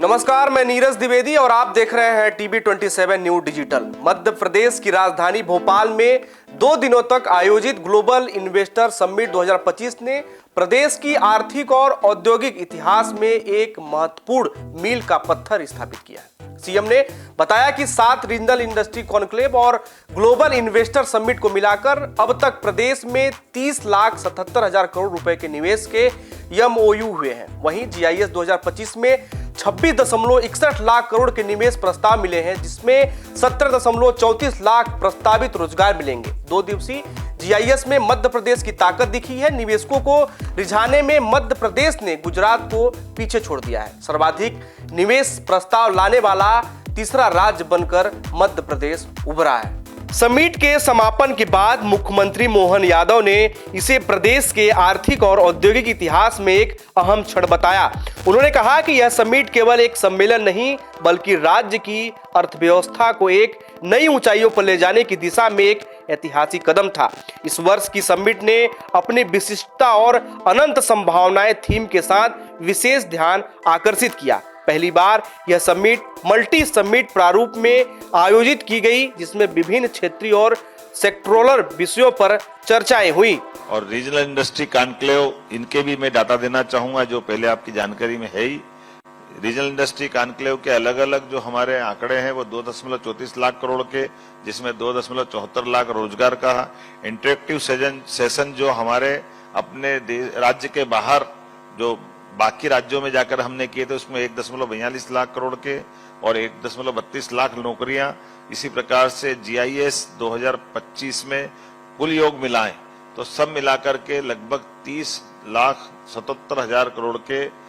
नमस्कार, मैं नीरज द्विवेदी और आप देख रहे हैं TV 27 news digital. Madhya Pradesh की राजधानी भोपाल में 2 दिनों तक आयोजित ग्लोबल इन्वेस्टर समिट 2025 ने प्रदेश की आर्थिक और औद्योगिक इतिहास में एक महत्वपूर्ण मील का पत्थर स्थापित किया है। सीएम ने बताया कि 7 रीजनल इंडस्ट्री कॉन्क्लेव और ग्लोबल इन्वेस्टर समिट को मिलाकर अब तक प्रदेश में 30,77,000 करोड़ रुपए के निवेश के एमओयू हुए हैं। वहीं जीआईएस 2025 में 26.61 लाख करोड़ के निवेश प्रस्ताव मिले हैं, जिसमें 17.34 लाख प्रस्तावित रोजगार मिलेंगे। 2 दिवसीय जीआईएस में मध्य प्रदेश की ताकत दिखी है। निवेशकों को रिझाने में मध्य प्रदेश ने गुजरात को पीछे छोड़ दिया है। सर्वाधिक निवेश प्रस्ताव लाने वाला तीसरा राज्य बनकर मध्य प्रदेश उभरा है। समिट के समापन के बाद मुख्यमंत्री मोहन यादव ने इसे प्रदेश के आर्थिक और औद्योगिक इतिहास में एक अहम क्षण बताया। उन्होंने कहा कि यह समिट केवल एक सम्मेलन नहीं, बल्कि राज्य की अर्थव्यवस्था को एक नई ऊंचाइयों पर ले जाने की दिशा में एक ऐतिहासिक कदम था। इस वर्ष की समिट ने अपनी विशिष्टता और अनंत संभावनाएं थीम के साथ विशेष ध्यान आकर्षित किया। पहली बार यह समिट मल्टी समिट प्रारूप में आयोजित की गई, जिसमें विभिन्न क्षेत्रीय और सेक्टोरल विषयों पर चर्चाएं हुई। और रीजनल इंडस्ट्री कॉन्क्लेव, इनके भी मैं डाटा देना चाहूंगा जो पहले आपकी जानकारी में है ही। रीजनल इंडस्ट्री कॉन्क्लेव के अलग अलग जो हमारे आंकड़े हैं वो 2.34 लाख करोड़ के, जिसमें 2.74 लाख रोजगार का। इंटरेक्टिव सेशन जो हमारे अपने राज्य के बाहर जो बाकी राज्यों में जाकर हमने किए थे, उसमें 1.42 लाख करोड़ के और 1.32 लाख नौकरियां। इसी प्रकार से जीआईएस 2025 में कुल योग मिलाएं तो सब मिलाकर के लगभग 30,77,000 करोड़ के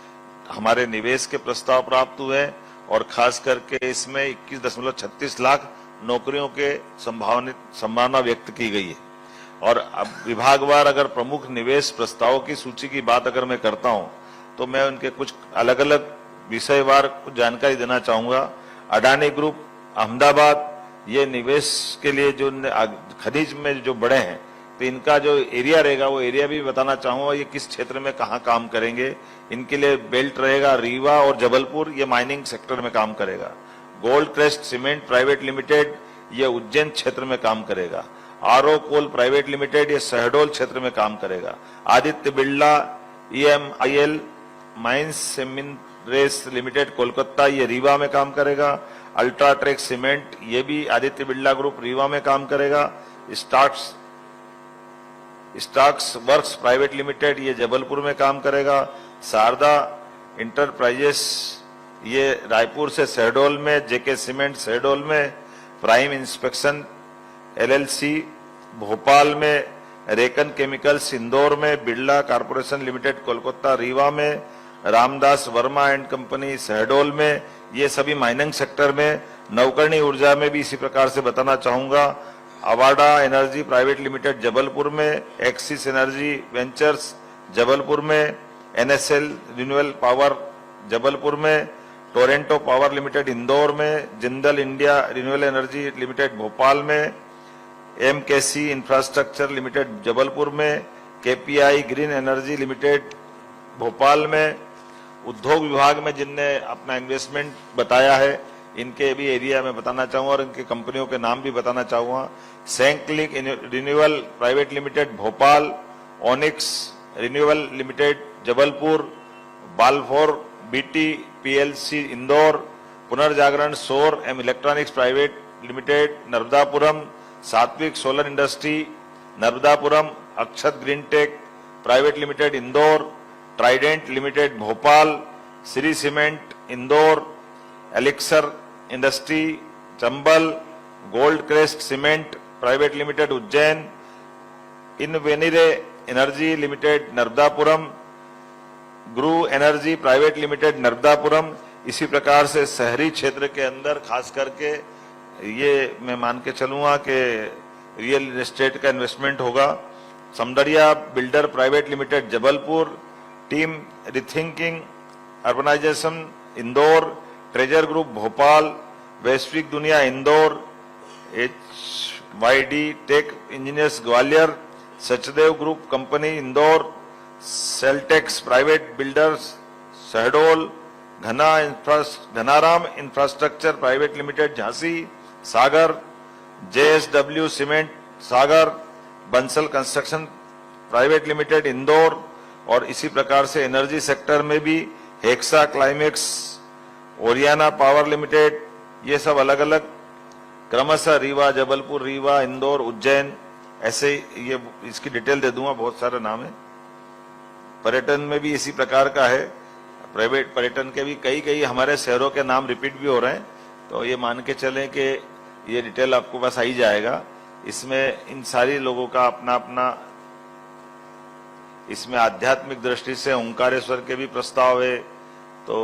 हमारे निवेश के प्रस्ताव प्राप्त हुए और खास करके इसमें 21.36 लाख नौकरियों के संभावना व्यक्त की गई है। और अब विभागवार अगर प्रमुख निवेश प्रस्तावों की सूची की बात अगर मैं करता हूं तो मैं उनके कुछ अलग अलग विषयवार कुछ जानकारी देना चाहूंगा। अडानी ग्रुप अहमदाबाद, ये निवेश के लिए जो खनिज में जो बड़े हैं तो इनका जो एरिया रहेगा वो एरिया भी बताना चाहूंगा, ये किस क्षेत्र में कहाँ काम करेंगे। इनके लिए बेल्ट रहेगा रीवा और जबलपुर, ये माइनिंग सेक्टर में काम करेगा। Gold crest cement private limited, ये उज्जैन क्षेत्र में काम करेगा। आरओ कोल प्राइवेट लिमिटेड, ये शहडोल क्षेत्र में काम करेगा। आदित्य बिरला EMIL माइंस सेमिनरेस लिमिटेड कोलकाता, ये रीवा में काम करेगा। अल्ट्राटेक सीमेंट, ये भी आदित्य बिरला ग्रुप रीवा में काम करेगा। स्टॉक्स वर्क्स प्राइवेट लिमिटेड, ये जबलपुर में काम करेगा। शारदा इंटरप्राइजेस, ये रायपुर से शहडोल में। जेके सीमेंट शहडोल में। प्राइम इंस्पेक्शन LLC भोपाल में। रेकन केमिकल्स इंदौर में। बिरला कॉर्पोरेशन लिमिटेड कोलकाता रीवा में। रामदास वर्मा एंड कंपनी शहडोल में, ये सभी माइनिंग सेक्टर में। नवकरणीय ऊर्जा में भी इसी प्रकार से बताना चाहूंगा। Avaada energy private limited Jabalpur में। एक्सिस एनर्जी वेंचर्स जबलपुर में। NSL रिन्यूएबल पावर जबलपुर में। टोरेंटो पावर लिमिटेड इंदौर में। Jindal India renewable energy limited Bhopal में। MKC इंफ्रास्ट्रक्चर लिमिटेड जबलपुर में। KPI green energy limited Bhopal में। उद्योग विभाग में जिनने अपना इन्वेस्टमेंट बताया है, इनके भी एरिया में बताना चाहूंगा और इनके कंपनियों के नाम भी बताना चाहूंगा। सैंक्लिक renewable private limited Bhopal. Onyx renewable limited Jabalpur. Balfour BT PLC Indore. पुनर्जागरण सौर एवं electronics private limited Narmadapuram. Satvik solar industry Narmadapuram. Akshat green tech private limited Indore. Trident limited Bhopal. Shree cement Indore. Elixir industry Chambal. Gold crest cement private limited Ujjain. Invenire energy limited Narmadapuram. Grew energy private limited Narmadapuram. इसी प्रकार से शहरी क्षेत्र के अंदर खास करके ये मैं मान के चलूंगा कि रियल एस्टेट का इन्वेस्टमेंट होगा। Samdariya builder private limited Jabalpur. Team rethinking urbanisation Indore. Treasure group Bhopal. वैश्विक दुनिया Indore. HYD tech engineers Gwalior. Sachdev group company Indore. सेल्टेक्स private builders Shahdol. Ghanaram infrastructure private limited Jhansi, Sagar, JSW cement Sagar, Bansal construction private limited Indore, और इसी प्रकार से एनर्जी सेक्टर में भी hexa climax, Oriana power limited, ये सब अलग अलग क्रमशः रीवा, जबलपुर, रीवा, इंदौर, उज्जैन, ऐसे ये इसकी डिटेल दे दूंगा, बहुत सारे नाम है। पर्यटन में भी इसी प्रकार का है, प्राइवेट पर्यटन के भी कई हमारे शहरों के नाम रिपीट भी हो रहे हैं, तो ये मान के चलें कि ये डिटेल आपको पास आ ही जाएगा। इसमें इन सारी लोगों का अपना अपना, इसमें आध्यात्मिक दृष्टि से ओंकारेश्वर के भी प्रस्ताव है, तो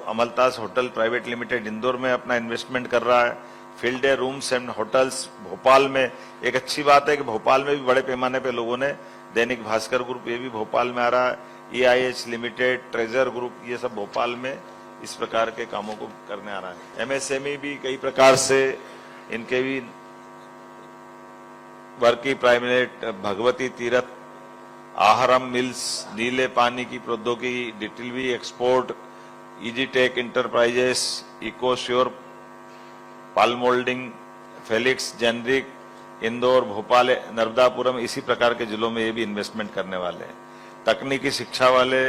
अमलतास होटल प्राइवेट लिमिटेड इंदौर में अपना इन्वेस्टमेंट कर रहा है। Field day rooms and hotels Bhopal में, एक अच्छी बात है कि भोपाल में भी बड़े पैमाने पे लोगों ने, दैनिक भास्कर ग्रुप ये भी भोपाल में आ रहा है, EIH लिमिटेड, ट्रेजर ग्रुप, ये सब भोपाल में इस प्रकार के कामों को करने आ रहा है। MSME भी कई प्रकार से, इनके भी वर्की प्राइवेट, भगवती तीर्थ, आहरम मिल्स, नीले पानी की प्रौद्योगिकी, डिटिलवी export, easy tech enterprises, Ecosure, पालमोल्डिंग, फेलिक्स जेनरिक, इंदौर, भोपाल, नर्मदापुरम, इसी प्रकार के जिलों में ये भी इन्वेस्टमेंट करने वाले हैं। तकनीकी शिक्षा वाले,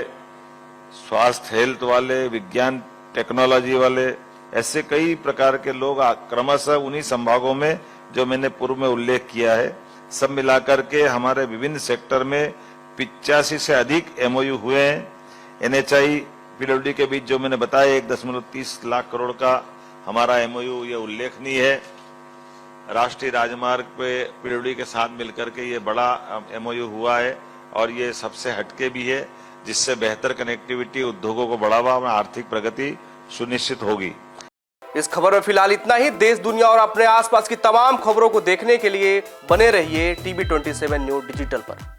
स्वास्थ्य हेल्थ वाले, विज्ञान टेक्नोलॉजी वाले, ऐसे कई प्रकार के लोग क्रमशः उन्हीं संभागों में जो मैंने पूर्व में उल्लेख किया है, सब मिलाकर के हमारे विभिन्न सेक्टर में 85 से अधिक MOU हुए हैं। NHI PWD के बीच जो मैंने बताया 1.30 लाख करोड़ का हमारा MOU, ये उल्लेखनीय है। राष्ट्रीय राजमार्ग पे PWD के साथ मिलकर के ये बड़ा MOU हुआ है, और ये सबसे हटके भी है, जिससे बेहतर कनेक्टिविटी, उद्योगों को बढ़ावा और आर्थिक प्रगति सुनिश्चित होगी। इस खबर में फिलहाल इतना ही। देश, दुनिया और अपने आसपास की तमाम खबरों को देखने के लिए बने रहिए TB27 न्यूज़ डिजिटल पर।